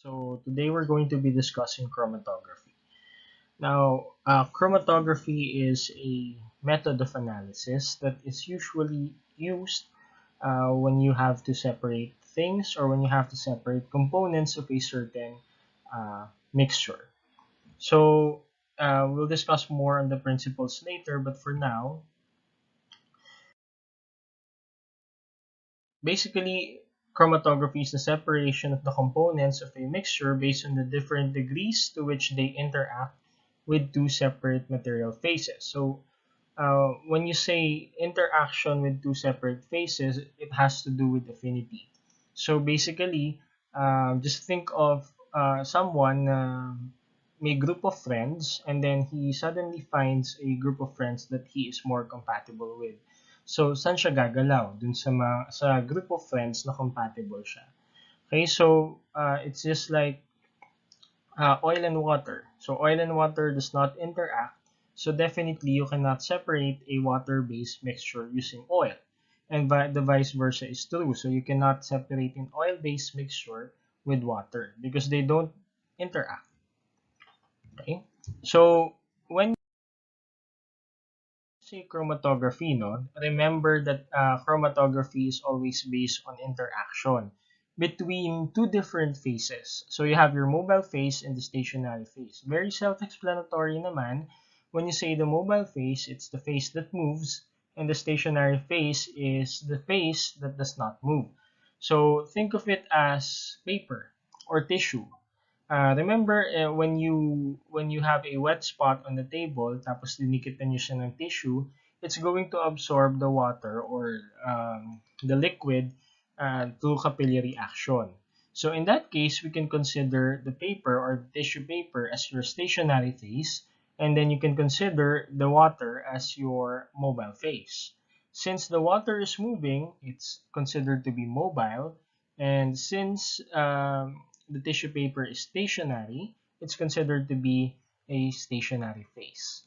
So today we're going to be discussing chromatography. Now, chromatography is a method of analysis that is usually used when you have to separate things or when you have to separate components of a certain mixture. So we'll discuss more on the principles later, but for now, basically, chromatography is the separation of the components of a mixture based on the different degrees to which they interact with two separate material phases. So, when you say interaction with two separate phases, it has to do with affinity. So, basically, just think of someone, may group of friends, and then he suddenly finds a group of friends that he is more compatible with. So, saan siya gagalaw? Dun sa group of friends na compatible siya. Okay, so it's just like oil and water. So, oil and water does not interact. So, definitely you cannot separate a water-based mixture using oil. And the vice versa is true. So, you cannot separate an oil-based mixture with water because they don't interact. Okay? So, when say chromatography, no, remember that chromatography is always based on interaction between two different phases. So you have your mobile phase and the stationary phase. Very self-explanatory naman. When you say the mobile phase, it's the phase that moves, and the stationary phase is the phase that does not move. So think of it as paper or tissue. Remember when you have a wet spot on the table tapos dinikitan niyo siya ng tissue, it's going to absorb the water or the liquid through capillary action. So in that case, we can consider the paper or the tissue paper as your stationary phase, and then you can consider the water as your mobile phase. Since the water is moving, it's considered to be mobile, and since the tissue paper is stationary, it's considered to be a stationary phase.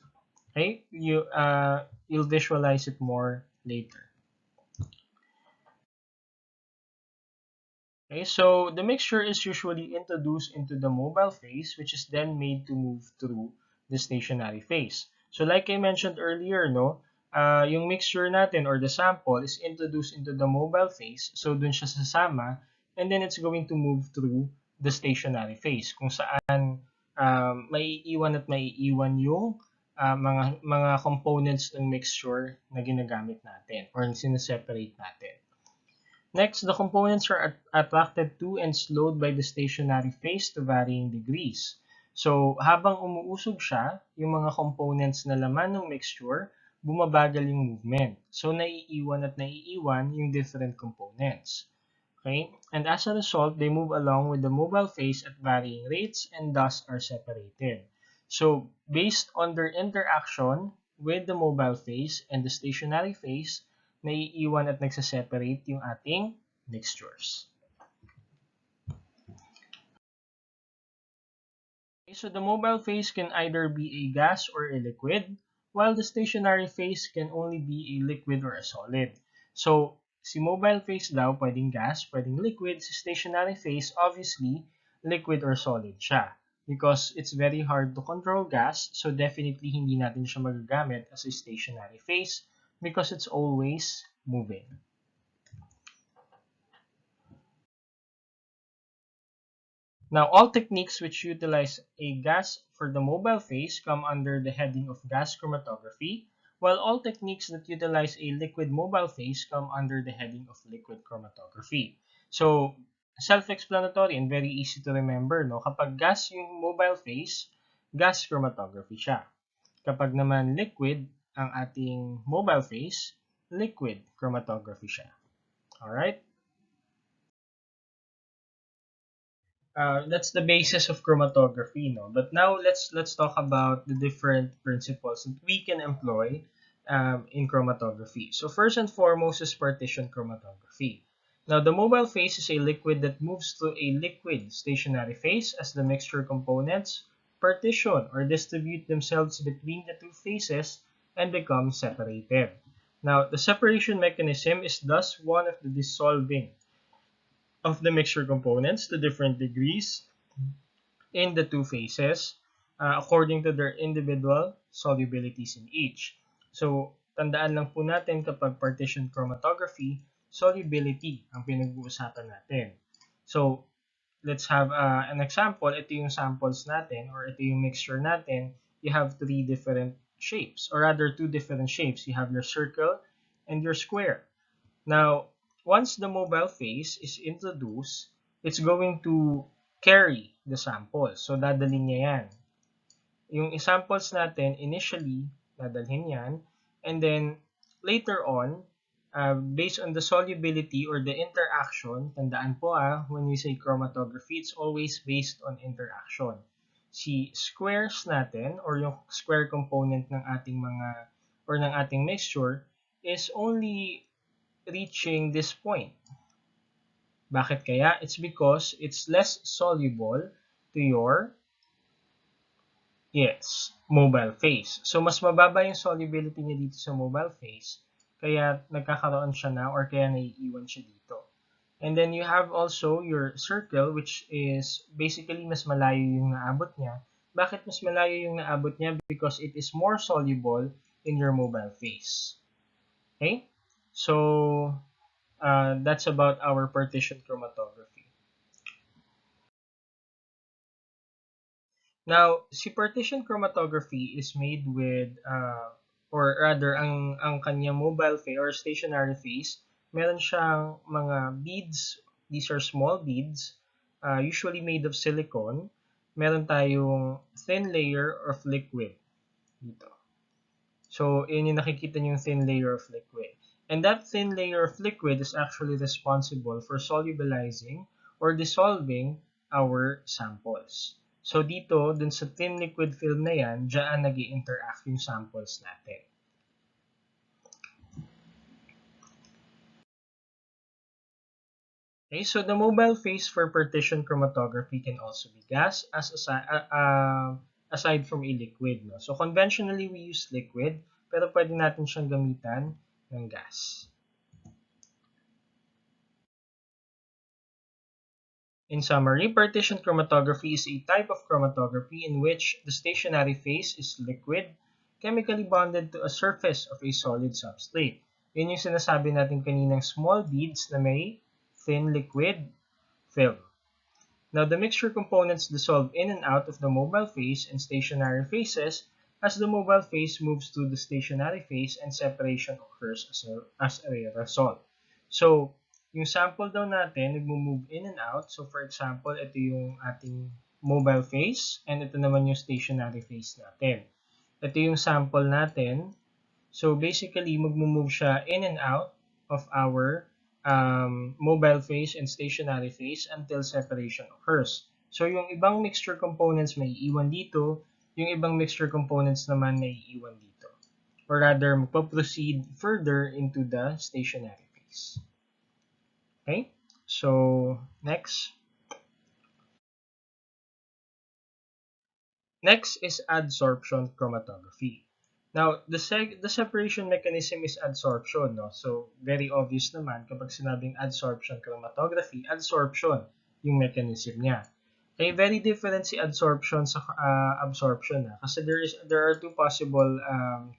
Okay, you'll visualize it more later. Okay, so the mixture is usually introduced into the mobile phase, which is then made to move through the stationary phase. So like I mentioned earlier, no, yung mixture natin or the sample is introduced into the mobile phase, so dun siya sasama, and then it's going to move through the stationary phase, kung saan maiiwan at maiiwan yung mga components ng mixture na ginagamit natin or sineseparate natin. Next, the components are attracted to and slowed by the stationary phase to varying degrees. So, habang umuusog siya, yung mga components na laman ng mixture, bumabagal yung movement. So, naiiwan yung different components. Okay? And as a result, they move along with the mobile phase at varying rates and thus are separated. So, based on their interaction with the mobile phase and the stationary phase, naiiwan at nagsaseparate yung ating mixtures. Okay, so the mobile phase can either be a gas or a liquid, while the stationary phase can only be a liquid or a solid. So, si mobile phase daw pwedeng gas, pwedeng liquid, si stationary phase obviously liquid or solid siya. Because it's very hard to control gas, so definitely hindi natin siya magagamit as a stationary phase because it's always moving. Now, all techniques which utilize a gas for the mobile phase come under the heading of gas chromatography, while all techniques that utilize a liquid mobile phase come under the heading of liquid chromatography. So, self-explanatory and very easy to remember, no? Kapag gas yung mobile phase, gas chromatography siya. Kapag naman liquid ang ating mobile phase, liquid chromatography siya. Alright? That's the basis of chromatography, no? But now let's talk about the different principles that we can employ in chromatography. So first and foremost is partition chromatography. Now the mobile phase is a liquid that moves through a liquid stationary phase as the mixture components partition or distribute themselves between the two phases and become separated. Now the separation mechanism is thus one of the dissolving of the mixture components to different degrees in the two phases according to their individual solubilities in each. So, tandaan lang po natin kapag partition chromatography, solubility ang pinag-uusapan natin. So, let's have an example. Ito yung samples natin or ito yung mixture natin. You have three different shapes or rather two different shapes. You have your circle and your square. Now, once the mobile phase is introduced, it's going to carry the samples. So, dadalhin niya yan. Yung samples natin, initially, dadalhin yan. And then, later on, based on the solubility or the interaction, tandaan po when we say chromatography, it's always based on interaction. Si squares natin or yung square component ng ating mga or ng ating mixture is only reaching this point. Bakit kaya? It's because it's less soluble to your mobile phase. So, mas mababa yung solubility niya dito sa mobile phase, kaya nagkakaroon siya na or kaya naiiwan siya dito. And then you have also your circle which is basically mas malayo yung naabot niya. Bakit mas malayo yung naabot niya? Because it is more soluble in your mobile phase. Okay? So, that's about our partition chromatography. Now, si partition chromatography is made with, or rather, ang kanya mobile phase or stationary phase, meron siyang mga beads. These are small beads, usually made of silicone. Meron tayong thin layer of liquid dito. So, yun yung nakikita niyo yung thin layer of liquid. And that thin layer of liquid is actually responsible for solubilizing or dissolving our samples. So, dito, dun sa thin liquid film na yan, dyan nag-i-interact yung samples natin. Okay, so the mobile phase for partition chromatography can also be gas aside from a liquid. No? So conventionally, we use liquid, pero pwede natin siyang gamitan ng gas. In summary, partition chromatography is a type of chromatography in which the stationary phase is liquid, chemically bonded to a surface of a solid substrate. Yun yung sinasabi natin kaninang small beads na may thin liquid film. Now, the mixture components dissolve in and out of the mobile phase and stationary phases as the mobile phase moves to the stationary phase and separation occurs as a result. So, yung sample daw natin, nagmo-move in and out. So, for example, ito yung ating mobile phase and ito naman yung stationary phase natin. Ito yung sample natin. So, basically, magmo-move siya in and out of our mobile phase and stationary phase until separation occurs. So, yung ibang mixture components may iwan dito, yung ibang mixture components naman may iwan dito. Or rather, magpo-proceed further into the stationary phase. Okay? So, next. Next is adsorption chromatography. Now, the separation mechanism is adsorption. No? So, very obvious naman kapag sinabing adsorption chromatography, adsorption yung mechanism niya. Okay, very different si adsorption sa absorption. Kasi there are two possible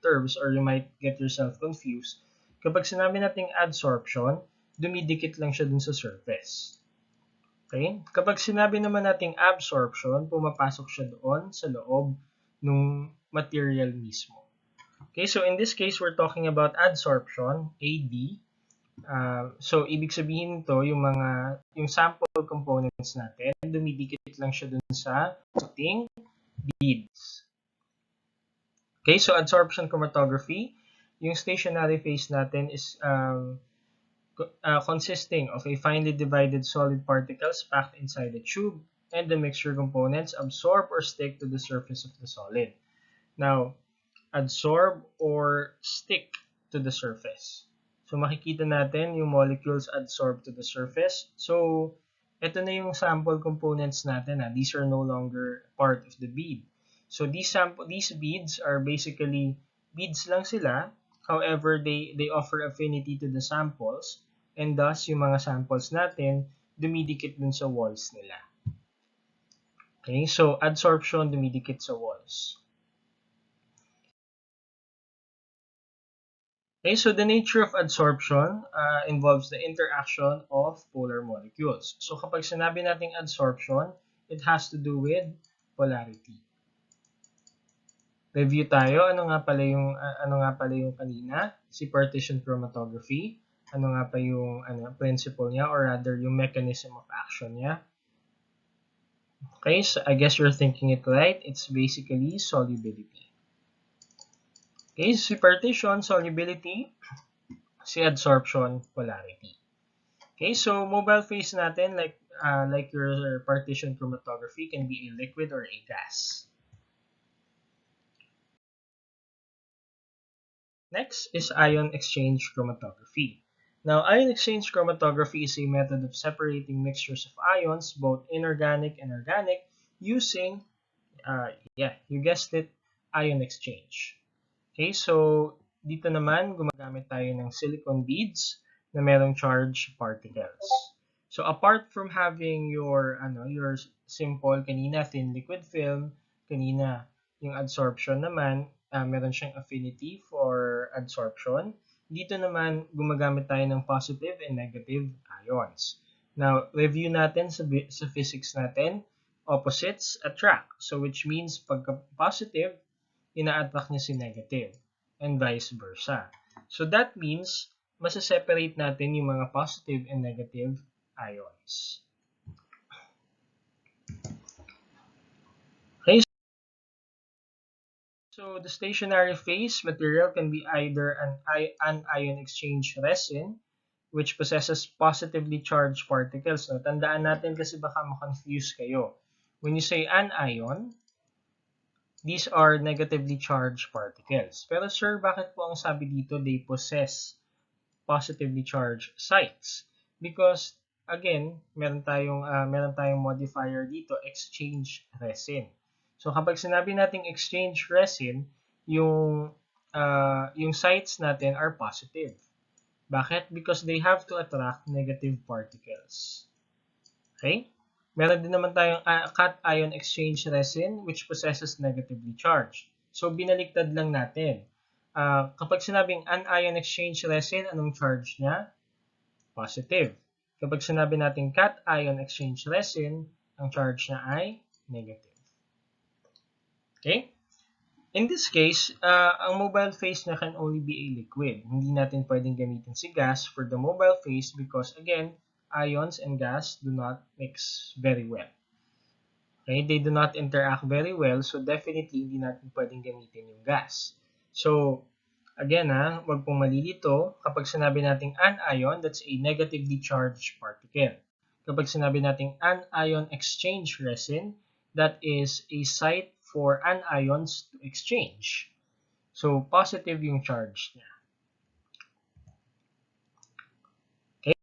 terms or you might get yourself confused. Kapag sinabi nating adsorption, dumidikit lang siya dun sa surface. Okay? Kapag sinabi naman nating absorption, pumapasok siya doon sa loob ng material mismo. Okay, so in this case, we're talking about adsorption, AD. So, ibig sabihin nito, yung sample components natin, dumidikit lang siya dun sa ating beads. Okay, so adsorption chromatography, yung stationary phase natin is consisting of a finely divided solid particles packed inside the tube, and the mixture components absorb or stick to the surface of the solid. Now, adsorb or stick to the surface. So, makikita natin yung molecules adsorb to the surface. So, ito na yung sample components natin. These are no longer part of the bead. So, these beads are basically beads lang sila. However, they offer affinity to the samples. And thus, yung mga samples natin, dumidikit dun sa walls nila. Okay, so adsorption, dumidikit sa walls. Okay, so the nature of adsorption involves the interaction of polar molecules. So kapag sinabi nating adsorption, it has to do with polarity. Review tayo, ano nga pala yung kanina, si partition chromatography. Ano nga pa yung principle niya, or rather yung mechanism of action niya. Okay, so I guess you're thinking it right. It's basically solubility. Okay, si partition, solubility, si adsorption, polarity. Okay, so mobile phase natin, like your partition chromatography, can be a liquid or a gas. Next is ion exchange chromatography. Now, ion exchange chromatography is a method of separating mixtures of ions, both inorganic and organic, using, you guessed it, ion exchange. Okay, so dito naman gumagamit tayo ng silicone beads na merong charged particles. So apart from having your simple kanina thin liquid film, kanina yung adsorption naman, meron siyang affinity for adsorption. Dito naman gumagamit tayo ng positive and negative ions. Now, review natin sa physics natin, opposites attract. So which means pagka positive, ina-attract niya si negative, and vice versa. So that means, masa-separate natin yung mga positive and negative ions. Okay, so the stationary phase material can be either an ion exchange resin, which possesses positively charged particles. No, tandaan natin kasi baka ma-confuse kayo. When you say anion, these are negatively charged particles. Pero sir, bakit po ang sabi dito they possess positively charged sites? Because again, meron tayong modifier dito, exchange resin. So kapag sinabi nating exchange resin, yung sites natin are positive. Bakit? Because they have to attract negative particles. Okay? Meron din naman tayong cation exchange resin which possesses negatively charged. So, binaliktad lang natin. Kapag sinabing anion exchange resin, anong charge niya? Positive. Kapag sinabi natin cation exchange resin, ang charge niya ay negative. Okay? In this case, ang mobile phase na can only be a liquid. Hindi natin pwedeng gamitin si gas for the mobile phase because, again, ions and gas do not mix very well. Okay? They do not interact very well, so definitely hindi natin pwedeng gamitin yung gas. So, again wag pong malilito. Kapag sinabi nating anion, that's a negatively charged particle. Kapag sinabi nating anion exchange resin, that is a site for anions to exchange. So, positive yung charge niya. Okay?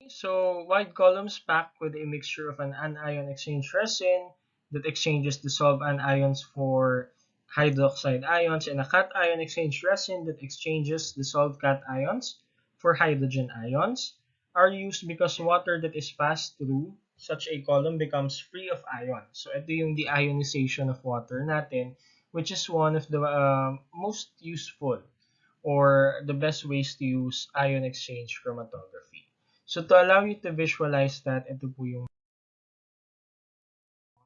So, wide columns packed with a mixture of an anion exchange resin that exchanges dissolved anions for hydroxide ions and a cation exchange resin that exchanges dissolved cations for hydrogen ions are used because water that is passed through such a column becomes free of ions. So, ito yung deionization of water natin, which is one of the most useful or the best ways to use ion exchange chromatography. So to allow you to visualize that, ito po yung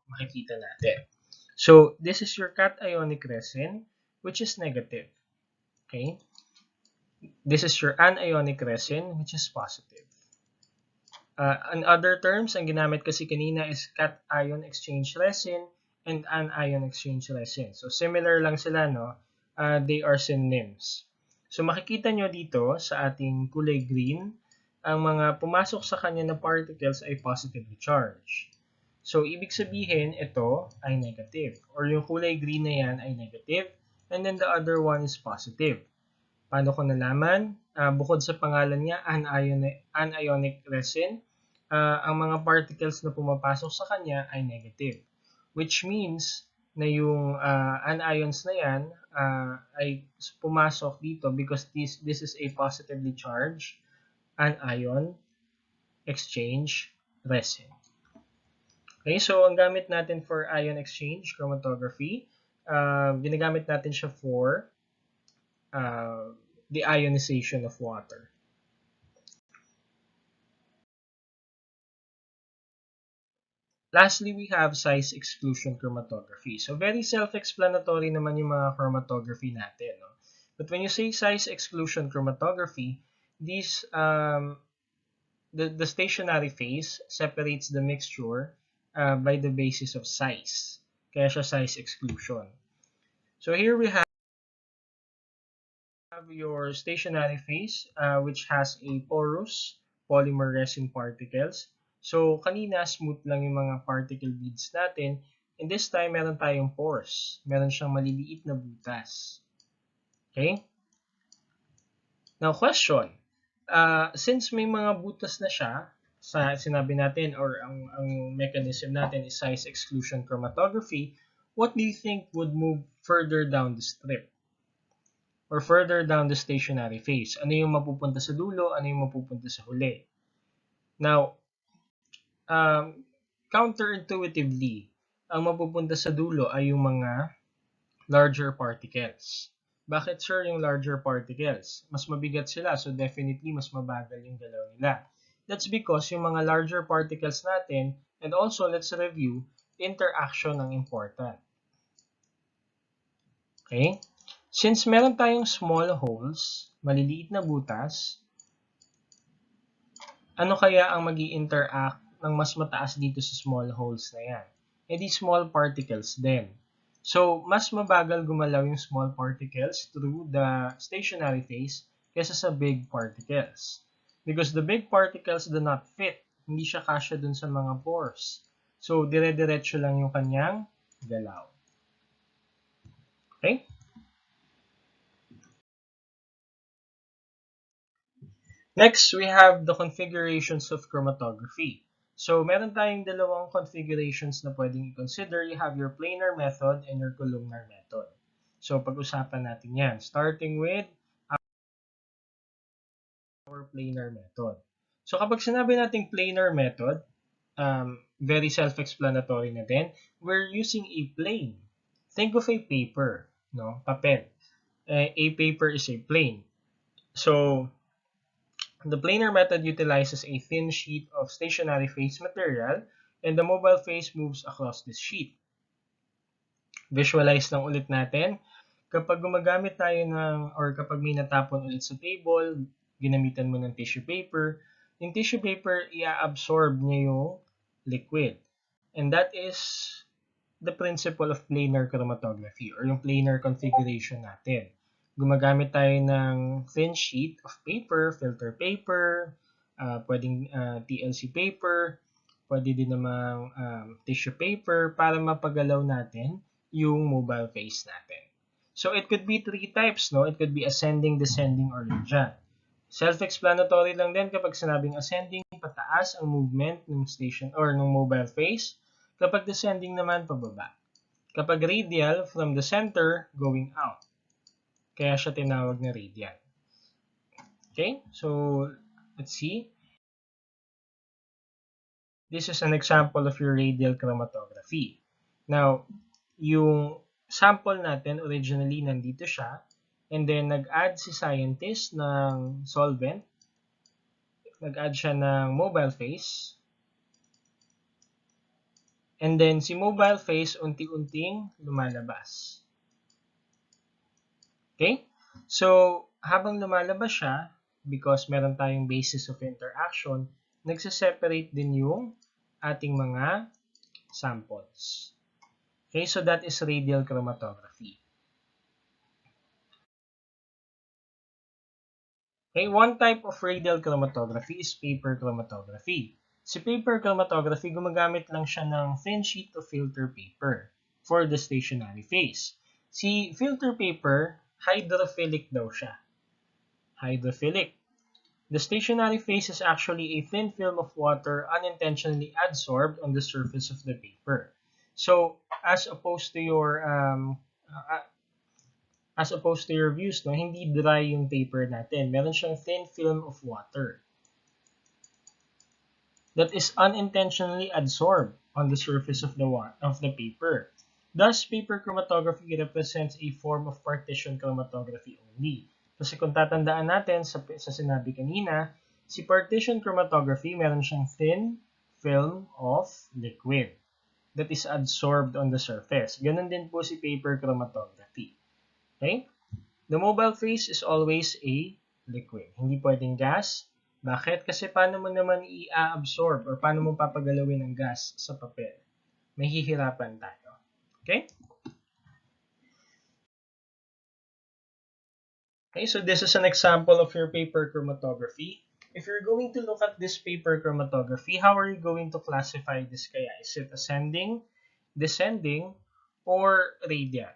makikita natin. So this is your cationic resin, which is negative. Okay? This is your anionic resin, which is positive. In other terms, ang ginamit kasi kanina is cation exchange resin and anion exchange resin. So similar lang sila, no? They are synonyms. So makikita nyo dito sa ating kulay green, ang mga pumasok sa kanya na particles ay positively charged. So ibig sabihin, ito ay negative. Or yung kulay green na yan ay negative, and then the other one is positive. Paano ko nalaman? Bukod sa pangalan niya, anionic resin, ang mga particles na pumapasok sa kanya ay negative. Which means na yung anions na yan ay pumasok dito because this is a positively charged anion exchange resin. Okay, so ang gamit natin for ion exchange chromatography, ginagamit natin siya for uh, the ionization of water. Lastly, we have size exclusion chromatography. So very self-explanatory naman yung mga chromatography natin. No? But when you say size exclusion chromatography, these the stationary phase separates the mixture by the basis of size. Kaya siya size exclusion. So here we have your stationary phase, which has a porous polymer resin particles. So, kanina, smooth lang yung mga particle beads natin. And this time, meron tayong pores. Meron siyang maliliit na butas. Okay? Now, question. Since may mga butas na siya, sinabi natin, or ang mechanism natin is size exclusion chromatography, what do you think would move further down the strip? Or further down the stationary phase? Ano yung mapupunta sa dulo? Ano yung mapupunta sa huli? Now, counterintuitively, ang mapupunta sa dulo ay yung mga larger particles. Bakit sir yung larger particles? Mas mabigat sila, so definitely mas mabagal yung galaw nila. That's because yung mga larger particles natin, and also let's review, interaction ang important. Okay? Since meron tayong small holes, maliliit na butas, ano kaya ang magi-interact ng mas mataas dito sa small holes na yan? E di small particles din. So, mas mabagal gumalaw yung small particles through the stationary phase kaysa sa big particles. Because the big particles do not fit. Hindi siya kasya dun sa mga pores. So, dire-diretso lang yung kanyang galaw. Okay? Next, we have the configurations of chromatography. So, meron tayong dalawang configurations na pwedeng i-consider. You have your planar method and your columnar method. So, pag-usapan natin yan. Starting with our planar method. So, kapag sinabi nating planar method, very self-explanatory na din. We're using a plane. Think of a paper, no? Papel. A paper is a plane. So, the planar method utilizes a thin sheet of stationary phase material and the mobile phase moves across this sheet. Visualize lang ulit natin. Kapag gumagamit tayo kapag may natapon ulit sa table, ginamitan mo ng tissue paper, yung tissue paper, i-absorb niya yung liquid. And that is the principle of planar chromatography or yung planar configuration natin. Gumagamit tayo ng thin sheet of paper, filter paper, pwedeng TLC paper, pwede din namang tissue paper para mapagalaw natin yung mobile phase natin. So it could be three types, no? It could be ascending, descending, or radial. Self-explanatory lang din kapag sinabing ascending, pataas ang movement ng station or ng mobile phase. Kapag descending naman, pababa. Kapag radial, from the center, going out. Kaya siya tinawag na radial. Okay, so let's see. This is an example of your radial chromatography. Now, yung sample natin, originally, nandito siya. And then, nag-add si scientist ng solvent. Nag-add siya ng mobile phase. And then, si mobile phase, unti-unting lumalabas. Okay? So, habang lumalabas siya, because meron tayong basis of interaction, nagsiseparate din yung ating mga samples. Okay, so that is radial chromatography. Okay, one type of radial chromatography is paper chromatography. Si paper chromatography, gumagamit lang siya ng thin sheet of filter paper for the stationary phase. Si filter paper, hydrophilic daw siya. Hydrophilic. The stationary phase is actually a thin film of water unintentionally adsorbed on the surface of the paper. So, as opposed to your views, no, hindi dry yung paper natin. Meron siyang thin film of water. that is unintentionally adsorbed on the surface of the paper. Thus, paper chromatography represents a form of partition chromatography only. Kasi kung tatandaan natin sa sinabi kanina, si partition chromatography, meron siyang thin film of liquid that is adsorbed on the surface. Ganun din po si paper chromatography. Okay? The mobile phase is always a liquid. Hindi pwedeng gas. Bakit? Kasi paano mo naman i-absorb or paano mo papagalawin ang gas sa papel? Mahihirapan tayo. Okay? Okay, so this is an example of your paper chromatography. If you're going to look at this paper chromatography, how are you going to classify this kaya? Is it ascending, descending, or radial?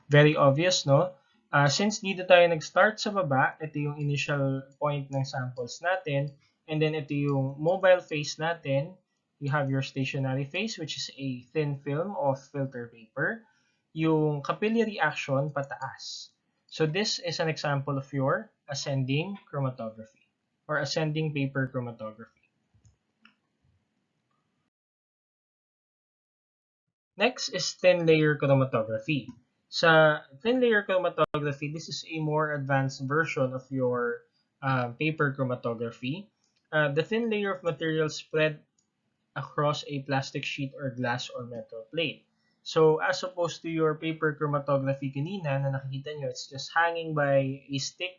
Very obvious, no? Since dito tayo nag-start sa baba, ito yung initial point ng samples natin, and then ito yung mobile phase natin. You have your stationary phase, which is a thin film of filter paper. Yung capillary action, pataas. So this is an example of your ascending chromatography or ascending paper chromatography. Next is thin layer chromatography. Sa thin layer chromatography, this is a more advanced version of your paper chromatography. The thin layer of material spread across a plastic sheet or glass or metal plate. So as opposed to your paper chromatography kanina na nakikita nyo, it's just hanging by a stick.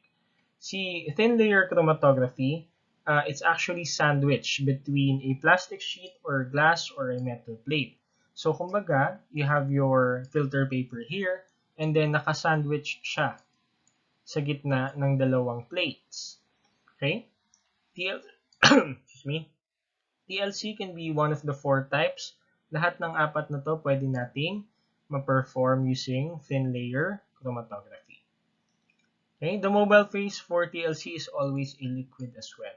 Si thin layer chromatography, it's actually sandwiched between a plastic sheet or glass or a metal plate. So kumbaga, you have your filter paper here and then nakasandwich siya sa gitna ng dalawang plates. Okay? Excuse me. TLC can be one of the 4 types. Lahat ng 4 na to pwede nating ma-perform using thin layer chromatography. Okay, the mobile phase for TLC is always a liquid as well.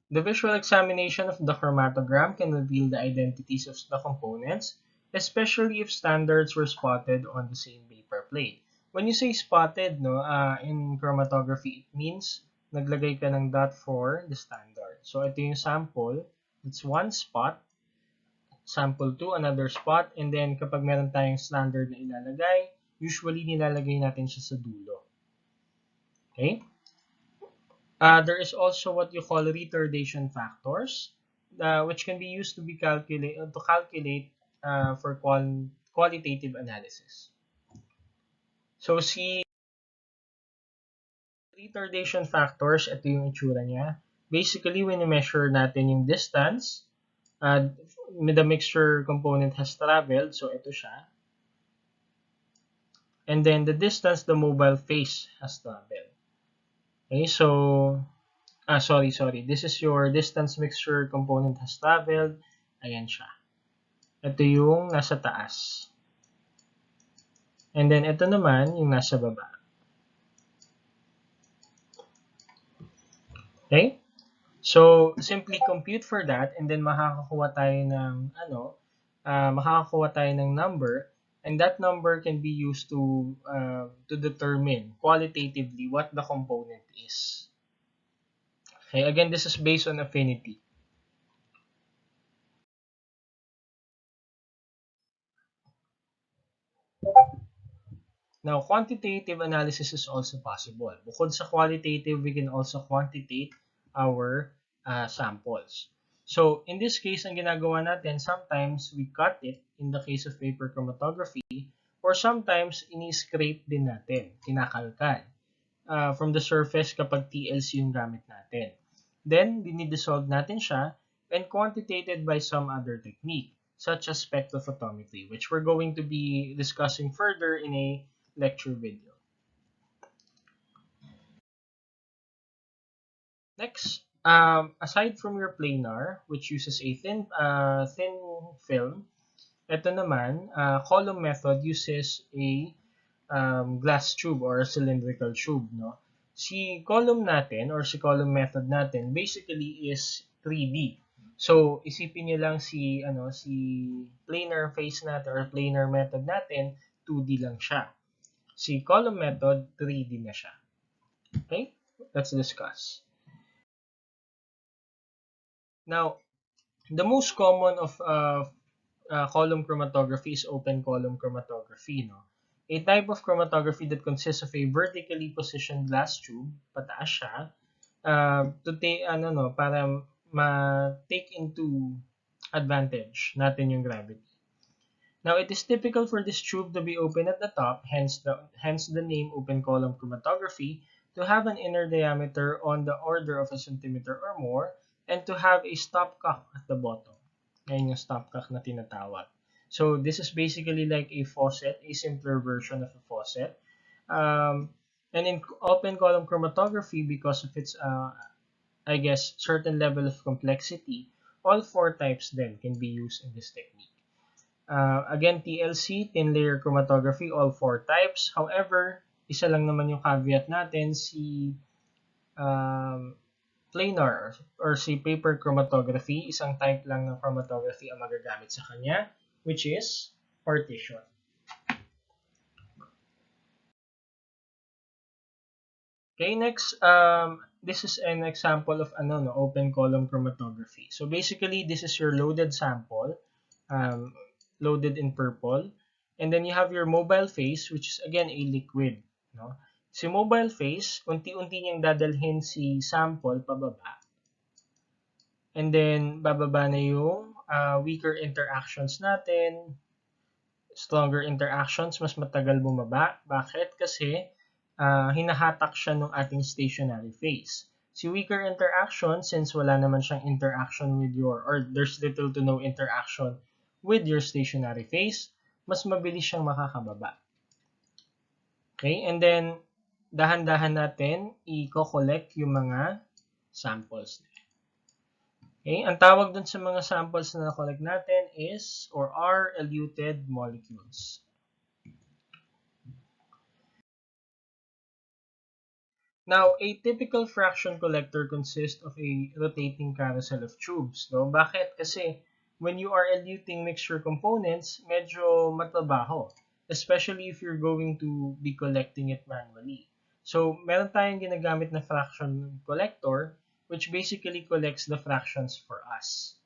The visual examination of the chromatogram can reveal the identities of the components, especially if standards were spotted on the same paper plate. When you say spotted, no, in chromatography, it means naglagay ka ng dot for the standard. So ito yung sample, it's one spot, sample 2, another spot, and then kapag meron tayong standard na ilalagay, usually nilalagay natin siya sa dulo. Okay? There is also what you call retardation factors, which can be used to calculate for qualitative analysis. So si retardation factors, ito yung itsura niya. Basically, when you measure natin yung distance, the mixture component has traveled, so ito siya. And then the distance the mobile phase has traveled. Okay, so, sorry. This is your distance mixture component has traveled. Ayan siya. Ito yung nasa taas. And then ito naman yung nasa baba. Okay? So, simply compute for that and then makakakuha tayo ng number, and that number can be used to determine qualitatively what the component is. Okay, again, this is based on affinity. Now, quantitative analysis is also possible. Bukod sa qualitative, we can also quantitate our samples. So, in this case, ang ginagawa natin, sometimes we cut it in the case of paper chromatography, or sometimes ini-scrape din natin, kinakalkal from the surface kapag TLC yung gamit natin. Then, dinidissolve natin siya and quantitated by some other technique, such as spectrophotometry, which we're going to be discussing further in a lecture video. Next, aside from your planar, which uses a thin film, ito naman, column method uses a glass tube or a cylindrical tube, no? Si column natin or si column method natin basically is 3D. So, isipin niyo lang si planar phase natin or planar method natin, 2D lang siya. Si column method, 3D na siya. Okay? Let's discuss. Now, the most common of column chromatography is open column chromatography. No? A type of chromatography that consists of a vertically positioned glass tube, pataas siya, to take, para ma-take into advantage natin yung gravity. Now, it is typical for this tube to be open at the top, hence the name open column chromatography, to have an inner diameter on the order of a centimeter or more, and to have a stopcock at the bottom. Ayan yung stopcock na tinatawag. So, this is basically like a faucet, a simpler version of a faucet. And in open column chromatography, because of its, certain level of complexity, all four types then can be used in this technique. Again, TLC, thin layer chromatography, all four types. However, isa lang naman yung caveat natin, si planar or si paper chromatography, isang type lang ng chromatography ang magagamit sa kanya, which is partition. Okay, next, this is an example of open column chromatography. So basically, this is your loaded sample, loaded in purple. And then you have your mobile phase, which is again a liquid. No? Si mobile phase, unti-unti niyang dadalhin si sample pababa. And then, bababa na yung weaker interactions natin. Stronger interactions, mas matagal bumaba. Bakit? Kasi hinahatak siya ng ating stationary phase. Si weaker interaction, since wala naman siyang interaction with or there's little to no interaction with your stationary phase, mas mabilis siyang makakababa. Okay? And then, dahan-dahan natin i-collect yung mga samples. Okay? Ang tawag dun sa mga samples na na-collect natin is or are eluted molecules. Now, a typical fraction collector consists of a rotating carousel of tubes. No? Bakit? Kasi when you are eluting mixture components, medyo matrabaho. Especially if you're going to be collecting it manually. So, meron tayong ginagamit na fraction collector which basically collects the fractions for us.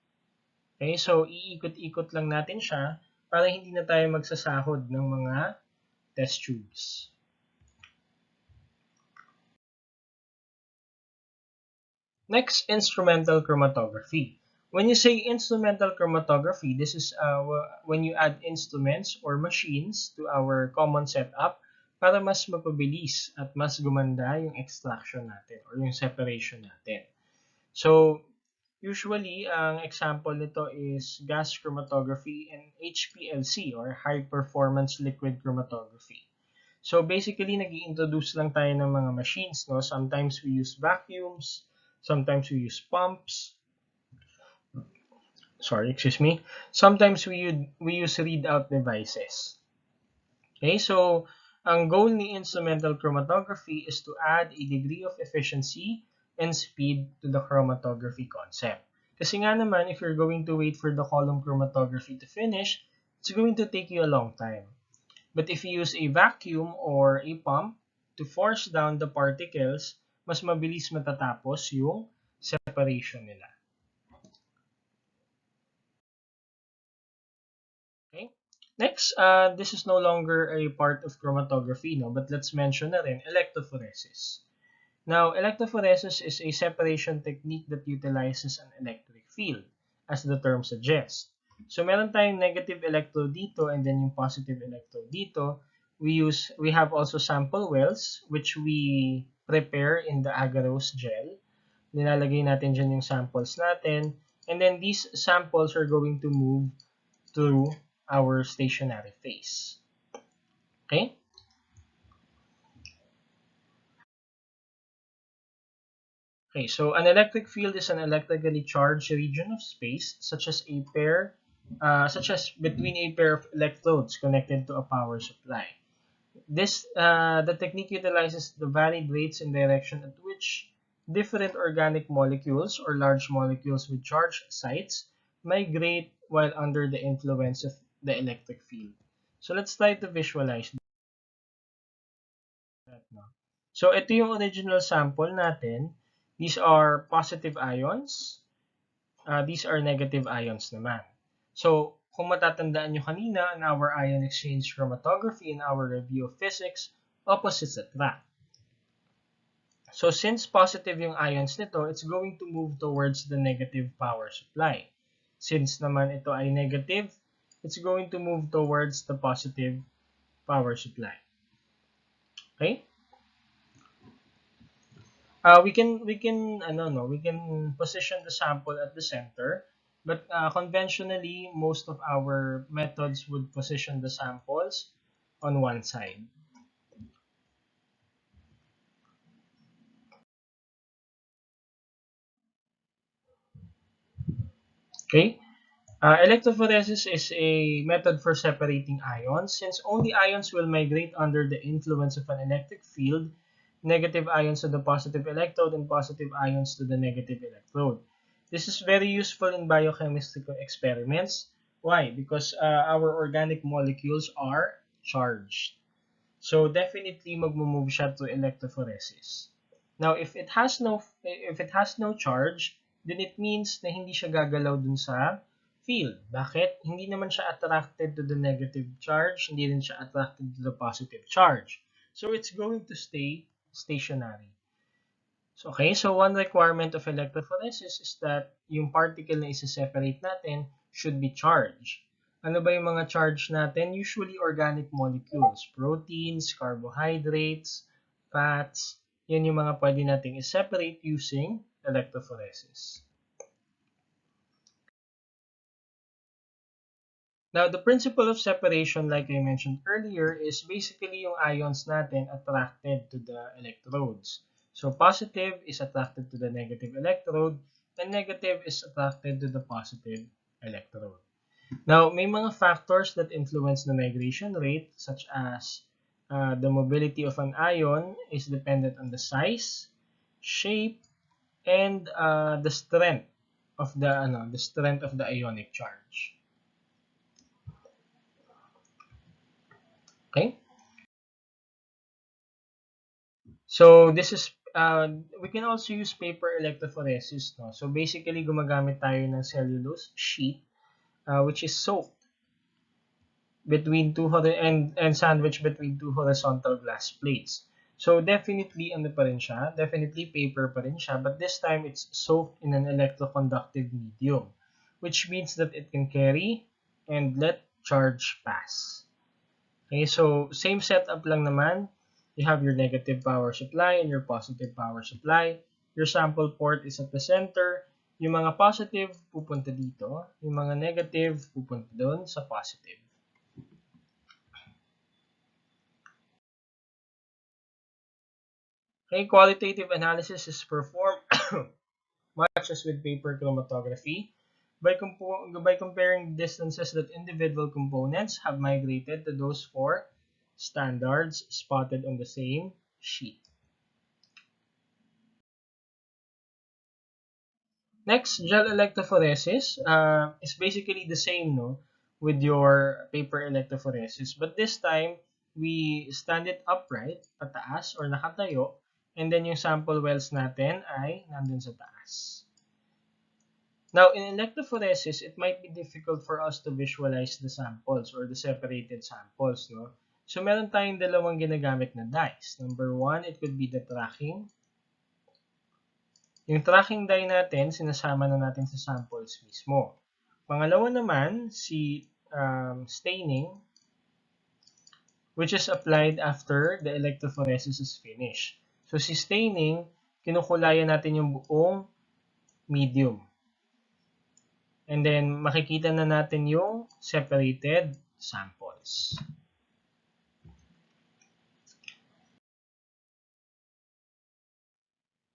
Okay? So, iikot-ikot lang natin siya para hindi na tayo magsasahod ng mga test tubes. Next, instrumental chromatography. When you say instrumental chromatography, this is when you add instruments or machines to our common setup para mas mapabilis at mas gumanda yung extraction natin or yung separation natin. So, usually, ang example nito is gas chromatography and HPLC or high performance liquid chromatography. So basically, nag-i-introduce lang tayo ng mga machines, no? Sometimes we use vacuums, sometimes we use pumps. Sometimes we use readout devices. Okay, so ang goal ni instrumental chromatography is to add a degree of efficiency and speed to the chromatography concept. Kasi nga naman, if you're going to wait for the column chromatography to finish, it's going to take you a long time. But if you use a vacuum or a pump to force down the particles, mas mabilis matatapos yung separation nila. Okay? Next, this is no longer a part of chromatography, no? But let's mention na rin electrophoresis. Now, electrophoresis is a separation technique that utilizes an electric field, as the term suggests. So, meron tayong negative electrode dito and then yung positive electrode dito. We have also sample wells, which we prepare in the agarose gel. Nilalagay natin dyan yung samples natin. And then these samples are going to move through our stationary phase. Okay? Okay, so an electric field is an electrically charged region of space, such as between a pair of electrodes connected to a power supply. The technique utilizes the varied rates and direction at which different organic molecules or large molecules with charged sites migrate while under the influence of the electric field. So let's try to visualize that now. So ito yung original sample natin. These are positive ions. These are negative ions naman. So kung matatandaan nyo kanina in our ion exchange chromatography in our review of physics, opposites attract. So since positive yung ions nito, it's going to move towards the negative power supply. Since naman ito ay negative, it's going to move towards the positive power supply. Okay? We can position the sample at the center, but conventionally most of our methods would position the samples on one side. Okay? Electrophoresis is a method for separating ions. Since only ions will migrate under the influence of an electric field, negative ions to the positive electrode and positive ions to the negative electrode. This is very useful in biochemical experiments. Why? Because our organic molecules are charged. So definitely magmo-move siya to electrophoresis. Now, if it has no charge, then it means na hindi siya gagalaw dun sa field. Bakit? Hindi naman siya attracted to the negative charge, hindi rin siya attracted to the positive charge. So it's going to stay stationary. So, okay, so one requirement of electrophoresis is that yung particle na isa-separate natin should be charged. Ano ba yung mga charge natin? Usually organic molecules, proteins, carbohydrates, fats. Yan yung mga pwede nating i-separate using electrophoresis. Now, the principle of separation, like I mentioned earlier, is basically yung ions natin attracted to the electrodes. So, positive is attracted to the negative electrode, and negative is attracted to the positive electrode. Now, may mga factors that influence the migration rate, such as the mobility of an ion is dependent on the size, shape, and the strength of the ionic charge. Okay? So this is we can also use paper electrophoresis, no? So basically gumagamit tayo ng cellulose sheet which is soaked between and sandwiched between two horizontal glass plates. So definitely ano pa rin siya, definitely paper pa rin siya, but this time it's soaked in an electroconductive medium, which means that it can carry and let charge pass. Okay, so same setup lang naman. You have your negative power supply and your positive power supply. Your sample port is at the center. Yung mga positive pupunta dito, yung mga negative pupunta doon sa positive. Okay, qualitative analysis is performed much as with paper chromatography by comparing distances that individual components have migrated to those four standards spotted on the same sheet. Next, gel electrophoresis is basically the same, no, with your paper electrophoresis. But this time, we stand it upright, pataas or nakatayo, and then yung sample wells natin ay nandun sa taas. Now, in electrophoresis, it might be difficult for us to visualize the samples or the separated samples, no? So, meron tayong dalawang ginagamit na dies. Number one, it could be the tracking. Yung tracking die natin, sinasama na natin sa samples mismo. Pangalawa naman, si staining, which is applied after the electrophoresis is finished. So, si staining, kinukulayan natin yung buong medium. And then, makikita na natin yung separated samples.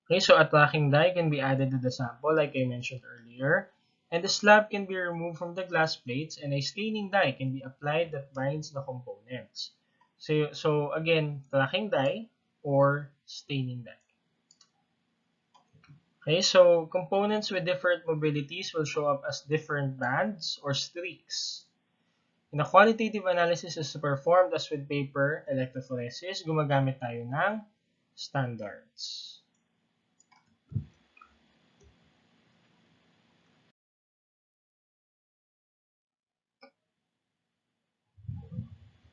Okay, so a tracking die can be added to the sample like I mentioned earlier. And the slab can be removed from the glass plates and a staining die can be applied that binds the components. So again, tracking die or staining die. Okay, so components with different mobilities will show up as different bands or streaks. In a qualitative analysis is performed as with paper electrophoresis, gumagamit tayo ng standards.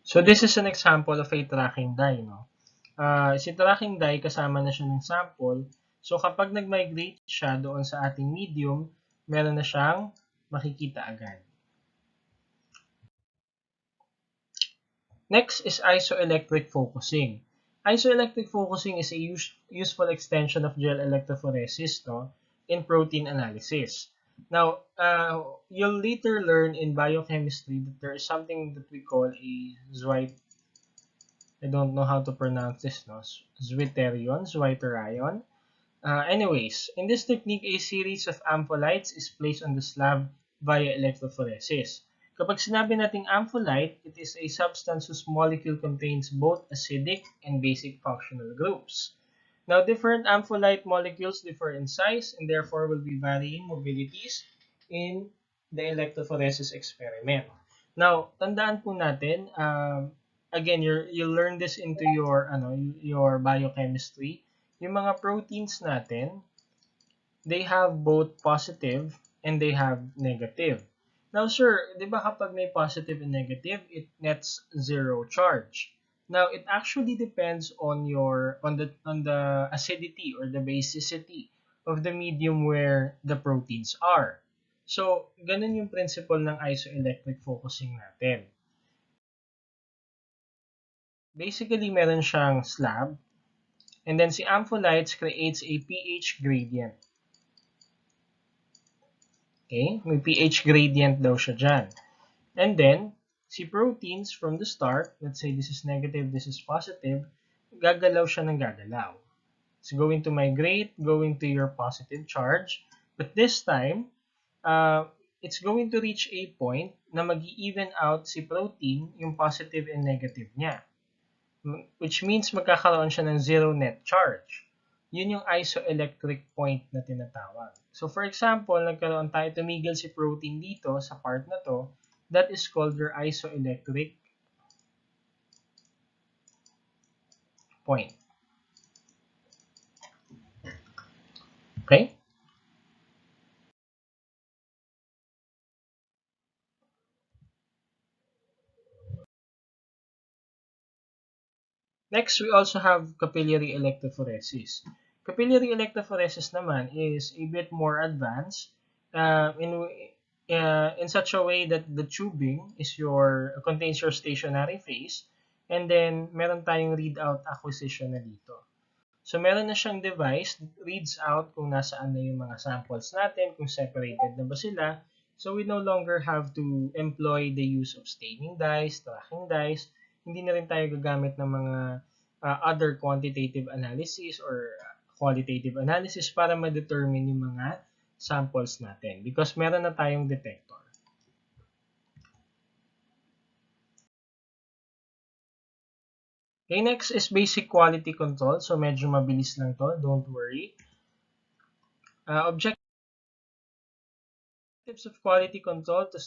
So this is an example of a tracking die, no? Si tracking die, kasama na siya ng sample. So kapag nag-migrate siya doon sa ating medium, meron na siyang makikita agad. Next is isoelectric focusing. Isoelectric focusing is a useful extension of gel electrophoresis, no, in protein analysis. Now, you'll later learn in biochemistry that there is something that we call a I don't know how to pronounce this, no? Zwitterion. Anyways, in this technique, a series of ampholytes is placed on the slab via electrophoresis. Kapag sinabi nating ampholyte, it is a substance whose molecule contains both acidic and basic functional groups. Now, different ampholyte molecules differ in size and therefore will be varying mobilities in the electrophoresis experiment. Now, tandaan po natin, again, you'll learn this into your biochemistry. Yung mga proteins natin, they have both positive and they have negative. Now, sir, di ba kapag may positive and negative, it nets zero charge. Now, it actually depends on the acidity or the basicity of the medium where the proteins are. So, ganun yung principle ng isoelectric focusing natin. Basically, meron siyang slab, and then si ampholytes creates a pH gradient. Okay? May pH gradient daw siya dyan. And then, si proteins from the start, let's say this is negative, this is positive, gagalaw siya ng gagalaw. It's going to migrate, going to your positive charge. But this time, it's going to reach a point na mag-even out si protein yung positive and negative niya. Which means magkakaroon siya ng zero net charge. Yun yung isoelectric point na tinatawag. So for example, nagkaroon tayo, tumigil si protein dito sa part na to, that is called your isoelectric point. Okay? Next, we also have capillary electrophoresis. Capillary electrophoresis naman is a bit more advanced in such a way that the tubing contains your stationary phase, and then meron tayong readout acquisition na dito. So meron na siyang device that reads out kung nasaan na yung mga samples natin, kung separated na ba sila. So we no longer have to employ the use of staining dyes, tracking dyes. Hindi na rin tayo gagamit ng mga other quantitative analysis or qualitative analysis para ma-determine yung mga samples natin because meron na tayong detector. Okay, next is basic quality control. So medyo mabilis lang to, don't worry. Objectives of quality control to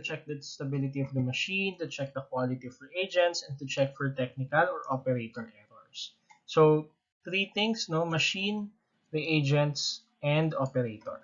check the stability of the machine, to check the quality of reagents, and to check for technical or operator errors. So three things, no? Machine, reagents, and operator.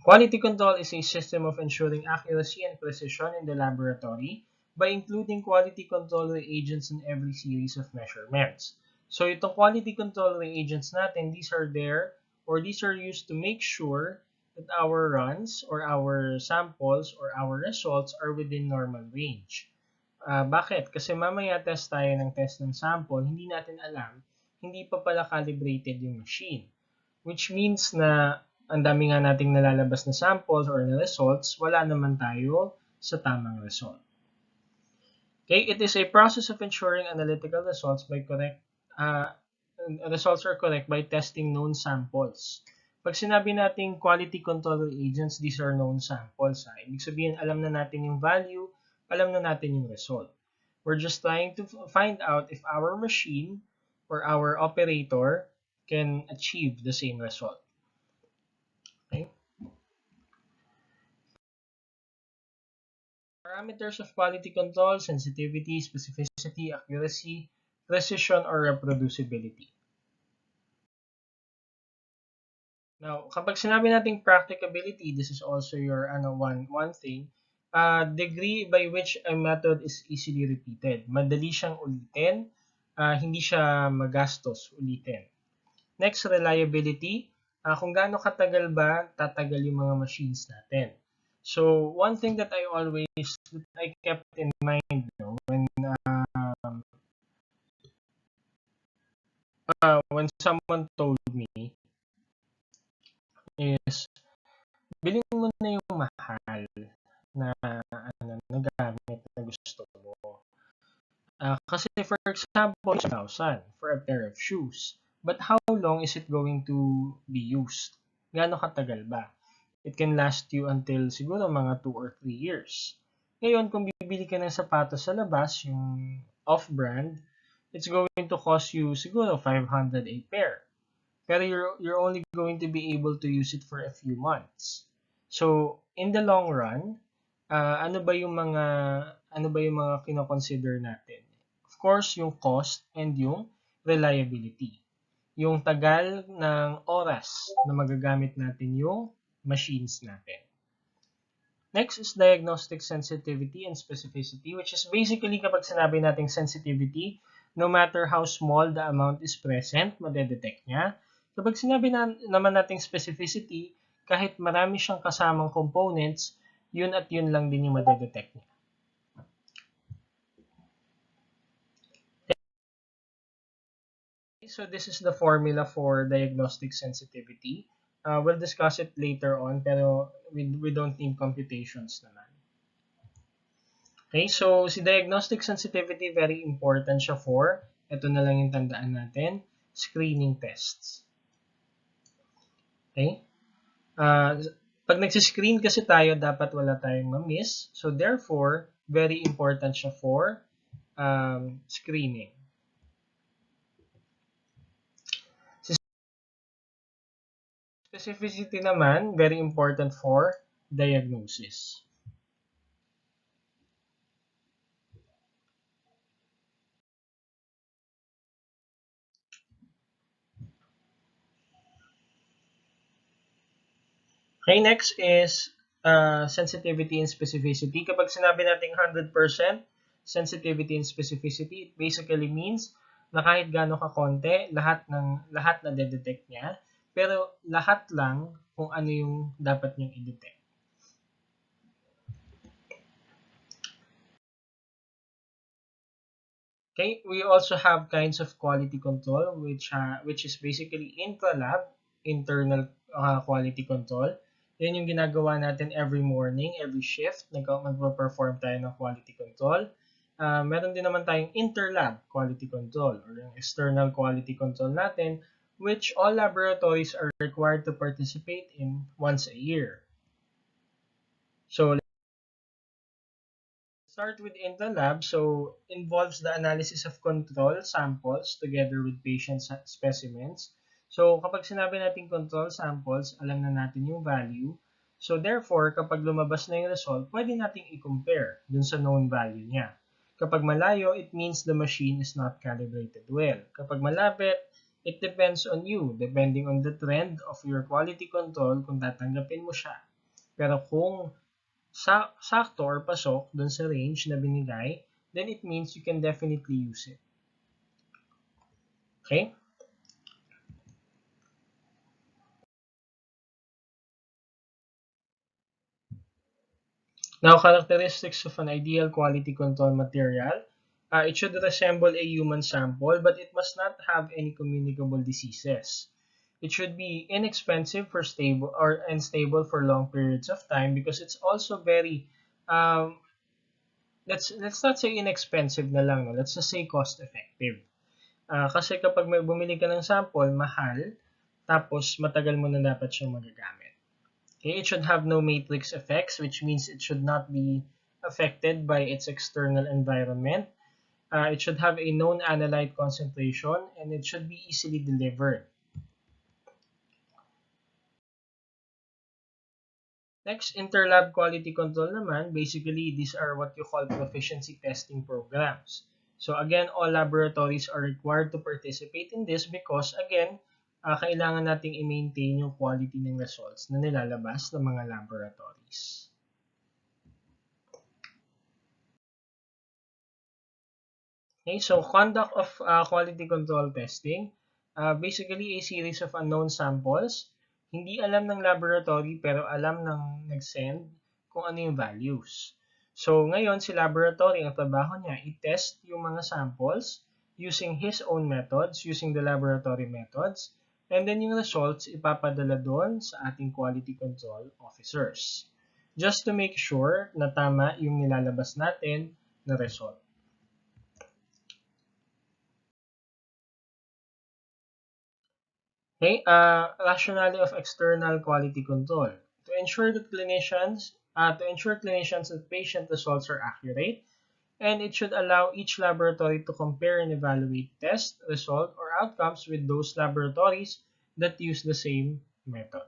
Quality control is a system of ensuring accuracy and precision in the laboratory by including quality control reagents in every series of measurements. So itong quality control reagents natin, these are used to make sure that our runs or our samples or our results are within normal range. Bakit? Kasi mamaya test tayo ng test ng sample, hindi natin alam, hindi pa pala calibrated yung machine. Which means na ang dami nga nating nalalabas na samples or na results, wala naman tayo sa tamang result. Okay, it is a process of ensuring analytical results are correct by testing known samples. Pag sinabi nating quality control agents, these are known samples. Ibig sabihin, alam na natin yung value, alam na natin yung result. We're just trying to find out if our machine or our operator can achieve the same result. Okay? Parameters of quality control: sensitivity, specificity, accuracy, precision, or reproducibility. Now, kapag sinabi nating practicability, this is also your one thing, degree by which a method is easily repeated. Madali siyang ulitin, hindi siya magastos ulitin. Next, reliability. Kung gaano katagal ba tatagal yung mga machines natin. So, one thing that I kept in mind, when someone told me is, bilhin mo na yung mahal na na gamit na gusto mo. Kasi for example, 1,000 for a pair of shoes. But how long is it going to be used? Gaano katagal ba? It can last you until siguro mga 2 or 3 years. Ngayon, kung bibili ka ng sapatos sa labas, yung off-brand, it's going to cost you siguro 500 a pair. Pero you're only going to be able to use it for a few months. So, in the long run, ano ba yung mga kino-consider natin? Of course, yung cost and yung reliability. Yung tagal ng oras na magagamit natin yung machines natin. Next is diagnostic sensitivity and specificity, which is basically kapag sinabi nating sensitivity, no matter how small the amount is present, madedetect niya. Kapag sinabi naman nating specificity, kahit marami siyang kasamang components, yun at yun lang din yung madedetect niya. So this is the formula for diagnostic sensitivity. We'll discuss it later on, pero we don't need computations naman. Okay, so si diagnostic sensitivity, very important siya for, ito na lang yung tandaan natin, screening tests. Okay? Pag nagsiscreen kasi tayo, dapat wala tayong ma-miss. So therefore, very important siya for screening. Specificity naman, very important for diagnosis. Okay, next is sensitivity and specificity. Kapag sinabi natin 100% sensitivity and specificity, it basically means na kahit gaano kakonti, lahat na detect niya, pero lahat lang kung ano yung dapat niyang i-detect. Okay, we also have kinds of quality control which is basically intra-lab, internal quality control. Yan yung ginagawa natin every morning, every shift, magpa-perform tayo ng quality control. Meron din naman tayong interlab quality control or yung external quality control natin, which all laboratories are required to participate in once a year. So start with interlab, so involves the analysis of control samples together with patient specimens. So kapag sinabi natin control samples, alam na natin yung value. So therefore, kapag lumabas na yung result, pwede nating i-compare dun sa known value niya. Kapag malayo, it means the machine is not calibrated well. Kapag malapit, it depends on you, depending on the trend of your quality control kung tatanggapin mo siya. Pero kung sakto or pasok dun sa range na binigay, then it means you can definitely use it. Okay? Now, characteristics of an ideal quality control material. It should resemble a human sample, but it must not have any communicable diseases. It should be inexpensive for stable or unstable for long periods of time because it's also very let's not say inexpensive na lang, no? Let's just say cost effective. Kasi kapag may bumili ka ng sample, mahal, tapos matagal mo na dapat siyang magagamit. Okay, it should have no matrix effects, which means it should not be affected by its external environment. It should have a known analyte concentration, and it should be easily delivered. Next, interlab quality control naman, basically these are what you call proficiency testing programs. So again, all laboratories are required to participate in this because again, kailangan nating i-maintain yung quality ng results na nilalabas ng mga laboratories. Okay, so conduct of quality control testing, basically a series of unknown samples. Hindi alam ng laboratory pero alam ng nag-send kung ano yung values. So ngayon si laboratory, ang trabaho niya, i-test yung mga samples using his own methods, using the laboratory methods, and then yung results ipapadala doon sa ating quality control officers. Just to make sure na tama yung nilalabas natin na result. Okay, rationale of external quality control. To ensure clinicians that patient results are accurate, and it should allow each laboratory to compare and evaluate test, result, or outcomes with those laboratories that use the same method.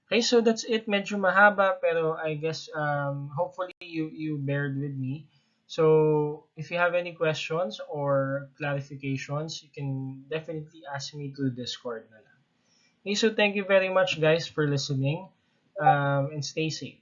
Okay, so that's it. Medyo mahaba, pero I guess hopefully you bared with me. So if you have any questions or clarifications, you can definitely ask me to Discord na lang. Okay, so thank you very much guys for listening and stay safe.